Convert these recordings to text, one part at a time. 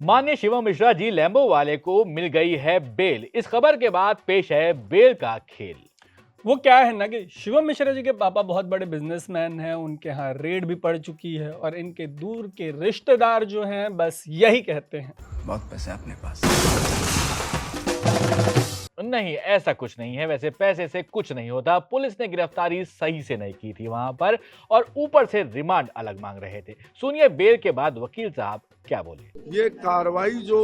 माननीय शिवम मिश्रा जी लैम्बो वाले को मिल गई है बेल। इस खबर के बाद पेश है बेल का खेल। वो क्या है ना कि शिवम मिश्रा जी के पापा बहुत बड़े बिजनेसमैन हैं, उनके यहाँ रेड भी पड़ चुकी है और इनके दूर के रिश्तेदार जो हैं बस यही कहते हैं, बहुत पैसे अपने पास। नहीं, ऐसा कुछ नहीं है। वैसे पैसे से कुछ नहीं होता। पुलिस ने गिरफ्तारी सही से नहीं की थी वहां पर, और ऊपर से रिमांड अलग मांग रहे थे। सुनिए बेल के बाद वकील साहब क्या बोले। ये कार्रवाई जो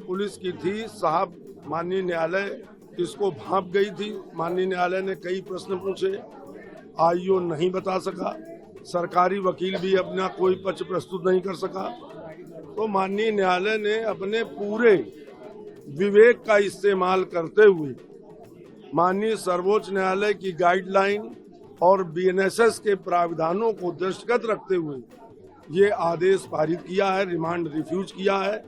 पुलिस की थी साहब, माननीय न्यायालय इसको भांप गई थी। माननीय न्यायालय ने कई प्रश्न पूछे, आईओ नहीं बता सका, सरकारी वकील भी अपना कोई पक्ष प्रस्तुत नहीं कर सका। तो माननीय न्यायालय ने अपने पूरे विवेक का इस्तेमाल करते हुए माननीय सर्वोच्च न्यायालय की गाइडलाइन और बीएनएसएस के प्रावधानों को दृष्टिगत रखते हुए ये आदेश पारित किया है, रिमांड रिफ्यूज किया है।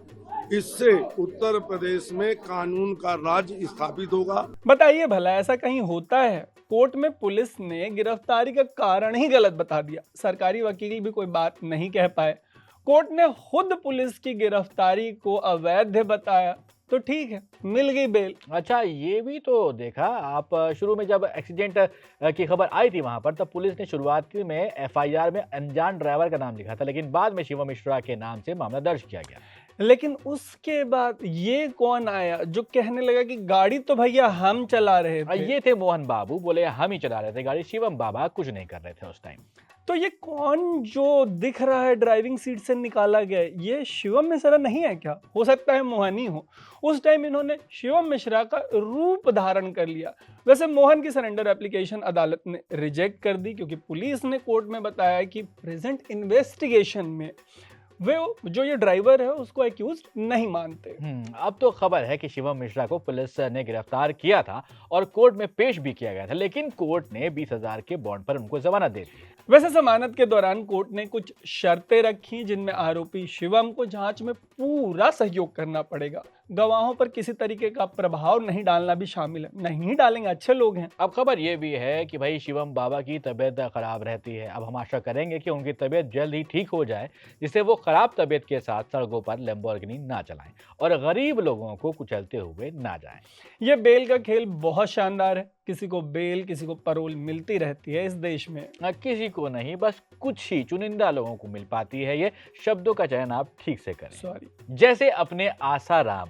इससे उत्तर प्रदेश में कानून का राज स्थापित होगा। बताइए भला ऐसा कहीं होता है? कोर्ट में पुलिस ने गिरफ्तारी का कारण ही गलत बता दिया, सरकारी वकील भी कोई बात नहीं कह पाए, कोर्ट ने खुद पुलिस की गिरफ्तारी को अवैध बताया, तो ठीक है, मिल गई बेल। अच्छा, ये भी तो देखा आप, शुरू में जब एक्सीडेंट की खबर आई थी वहां पर, तब पुलिस ने शुरुआत में एफआईआर में अनजान ड्राइवर का नाम लिखा था, लेकिन बाद में शिवम मिश्रा के नाम से मामला दर्ज किया गया। लेकिन उसके बाद ये कौन आया जो कहने लगा कि गाड़ी तो भैया हम चला रहे थे? ये थे मोहन बाबू, बोले हम ही चला रहे थे गाड़ी, शिवम बाबा कुछ नहीं कर रहे थे उस टाइम। तो ये कौन जो दिख रहा है ड्राइविंग सीट से निकाला गया, ये शिवम मिश्रा नहीं है क्या? हो सकता है मोहन ही हो। उस टाइम इन्होंने शिवम मिश्रा का रूप धारण कर लिया। वैसे मोहन की सरेंडर एप्लीकेशन अदालत ने रिजेक्ट कर दी, क्योंकि पुलिस ने कोर्ट में बताया कि प्रेजेंट इन्वेस्टिगेशन में वे जो ये ड्राइवर है उसको एक्यूज नहीं मानते। अब तो खबर है कि शिवम मिश्रा को पुलिस ने गिरफ्तार किया था और कोर्ट में पेश भी किया गया था, लेकिन कोर्ट ने 20,000 के बॉन्ड पर उनको जमानत दे दी। वैसे जमानत के दौरान कोर्ट ने कुछ शर्तें रखी, जिनमें आरोपी शिवम को जांच में पूरा सहयोग करना पड़ेगा, गवाहों पर किसी तरीके का प्रभाव नहीं डालना भी शामिल है। नहीं डालेंगे, अच्छे लोग हैं। अब खबर ये भी है कि भाई शिवम बाबा की तबीयत खराब रहती है। अब हम आशा करेंगे कि उनकी तबीयत जल्द ही ठीक हो जाए, जिससे वो खराब तबीयत के साथ सड़कों पर लैम्बोर्गिनी ना चलाएं और गरीब लोगों को कुचलते हुए ना जाएं। ये बेल का खेल बहुत शानदार है। किसी को बेल, किसी को परोल मिलती रहती है इस देश में। किसी को नहीं, बस कुछ ही चुनिंदा लोगों को मिल पाती है। ये शब्दों का चयन आप ठीक से करें। सॉरी। जैसे अपने आसाराम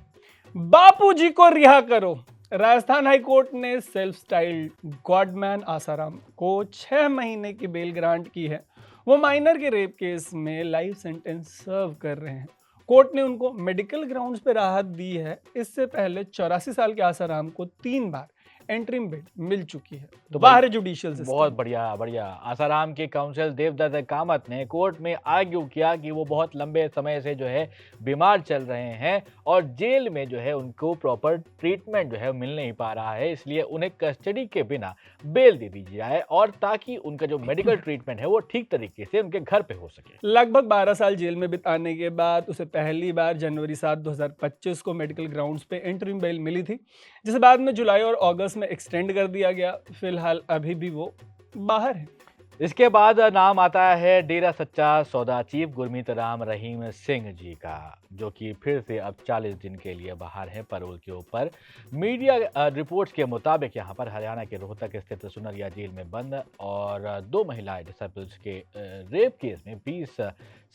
बापूजी को रिहा करो। राजस्थान हाई कोर्ट ने सेल्फ स्टाइल्ड गॉडमैन आसाराम को 6 महीने की बेल ग्रांट की है। वो माइनर के रेप केस में लाइफ सेंटेंस सर्व कर रहे हैं। कोर्ट ने उनको मेडिकल ग्राउंड्स पे राहत दी है। इससे पहले 84 साल के आसाराम को 3 बार एंट्रीम बेल मिल चुकी है। तो बाहर जुडिशियल सिस्टम। बहुत बढ़िया बढ़िया। आसाराम के काउंसिल देवदत्त कामत ने कोर्ट में आर्ग्यू किया कि वो बहुत लंबे समय से जो है बीमार चल रहे हैं और जेल में जो है उनको प्रॉपर ट्रीटमेंट जो है मिल नहीं पा रहा है, इसलिए उन्हें कस्टडी के बिना बेल दे दी जाए, और ताकि उनका जो मेडिकल ट्रीटमेंट है वो ठीक तरीके से उनके घर पे हो सके। लगभग 12 साल जेल में बिताने के बाद उसे पहली बार जनवरी 7, 2025 को मेडिकल ग्राउंड्स पे एंट्रीम बेल मिली थी, जिसे बाद में जुलाई और अगस्त में एक्सटेंड कर दिया गया। फिलहाल अभी भी वो बाहर है। इसके बाद नाम आता है डेरा सच्चा सौदा चीफ गुरमीत राम रहीम सिंह जी का, जो कि फिर से अब 40 दिन के लिए बाहर है परोल के ऊपर। मीडिया रिपोर्ट्स के मुताबिक यहाँ पर हरियाणा के रोहतक स्थित सुनरिया जेल में बंद और 2 महिलाएं डिसेबल्स के रेप केस में 20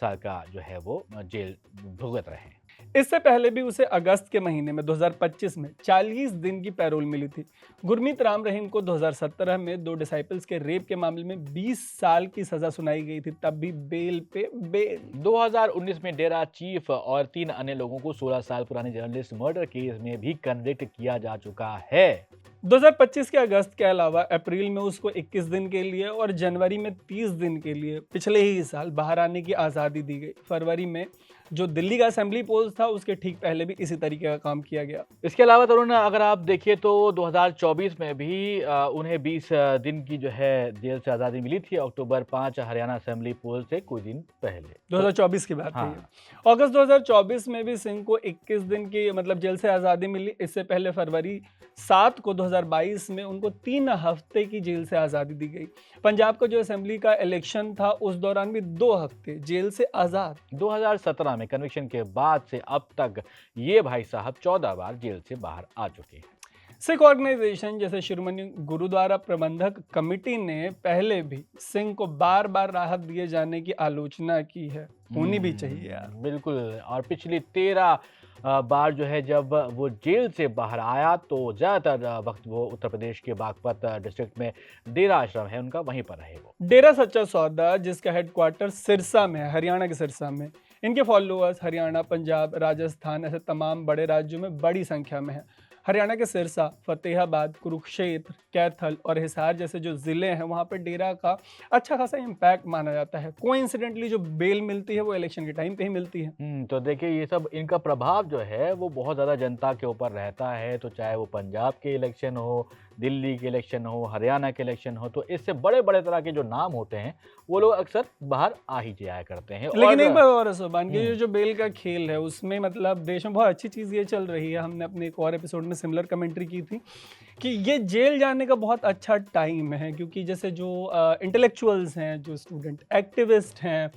साल का जो है वो जेल भुगत रहे हैं। इससे पहले भी उसे अगस्त के महीने में 2025 में 40 दिन की पैरोल मिली थी। गुरमीत राम रहीम को 2017 में 2 डिसाइपल्स के रेप के मामले में 20 साल की सजा सुनाई गई थी, तब भी बेल पे बेल। 2019 में डेरा चीफ और 3 अन्य लोगों को 16 साल पुराने जर्नलिस्ट मर्डर केस में भी कन्विक्ट किया जा चुका है। 2025 के अगस्त के अलावा अप्रैल में उसको 21 दिन के लिए और जनवरी में 30 दिन के लिए पिछले ही साल बाहर आने की आज़ादी दी गई। फरवरी में जो दिल्ली का असेंबली पोल्स था उसके ठीक पहले भी इसी तरीके का काम किया गया। इसके अलावा तरुण, अगर आप देखिए तो 2024 में भी उन्हें 20 दिन की जो है जेल से आज़ादी मिली थी, अक्टूबर 5 हरियाणा असेंबली पोल से कुछ दिन पहले। 2024 की बात है। हाँ। अगस्त 2024 में भी सिंह को 21 दिन की मतलब जेल से आज़ादी मिली। इससे पहले फरवरी 7 को 2022 में उनको 3 हफ्ते की जेल से आज़ादी दी गई। पंजाब का जो असेंबली का इलेक्शन था उस दौरान भी 2 हफ्ते जेल से आज़ाद। 2017 में कन्विक्शन के बाद से अब तक ये भाई साहब 14 बार जेल से बाहर आ चुके हैं। सिख ऑर्गेनाइजेशन जैसे शिरोमणि गुरुद्वारा प्रबंधक कमेटी ने पहले भी सिंह को बार बार राहत दिए जाने की आलोचना की है, होनी भी चाहिए यार। बिल्कुल। और पिछली 13 बार जो है जब वो जेल से बाहर आया तो ज़्यादातर वक्त वो उत्तर प्रदेश के बागपत डिस्ट्रिक्ट में डेरा आश्रम है उनका, वहीं पर रहे वो। डेरा सच्चा सौदा जिसका हेडक्वार्टर सिरसा में है, हरियाणा के सिरसा में, इनके फॉलोअर्स हरियाणा, पंजाब, राजस्थान ऐसे तमाम बड़े राज्यों में बड़ी संख्या में है। हरियाणा के सिरसा, फतेहाबाद, कुरुक्षेत्र, कैथल और हिसार जैसे जो ज़िले हैं वहाँ पे डेरा का अच्छा खासा इम्पैक्ट माना जाता है। कोइंसिडेंटली जो बेल मिलती है वो इलेक्शन के टाइम पे ही मिलती है। तो देखिए ये सब इनका प्रभाव जो है वो बहुत ज़्यादा जनता के ऊपर रहता है, तो चाहे वो पंजाब के इलेक्शन हो, दिल्ली के इलेक्शन हो, हरियाणा के इलेक्शन हो, तो इससे बड़े बड़े तरह के जो नाम होते हैं वो लोग अक्सर बाहर आ ही जाया करते हैं। लेकिन एक बार और सुभान की जो बेल का खेल है उसमें मतलब देश में बहुत अच्छी चीज़ ये चल रही है, हमने अपने एक और एपिसोड में सिमिलर कमेंट्री की थी कि ये जेल जाने का बहुत अच्छा टाइम है, क्योंकि जैसे जो इंटेलेक्चुअल्स हैं, जो स्टूडेंट एक्टिविस्ट हैं,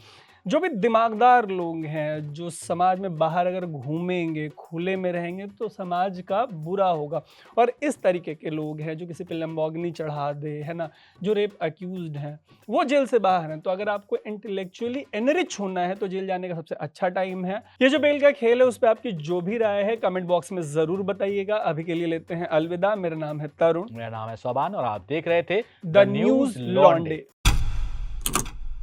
जो भी दिमागदार लोग हैं, जो समाज में बाहर अगर घूमेंगे, खुले में रहेंगे तो समाज का बुरा होगा। और इस तरीके के लोग हैं जो किसी पे लंबोर्गिनी चढ़ा दे, है ना, जो रेप अक्यूज्ड हैं, वो जेल से बाहर हैं। तो अगर आपको इंटेलेक्चुअली एनरिच होना है तो जेल जाने का सबसे अच्छा टाइम है। ये जो बेल का खेल है उस पर आपकी जो भी राय है कमेंट बॉक्स में ज़रूर बताइएगा। अभी के लिए लेते हैं अलविदा। मेरा नाम है तरुण, मेरा नाम है सोबान और आप देख रहे थे द न्यूज़ लॉन्डे।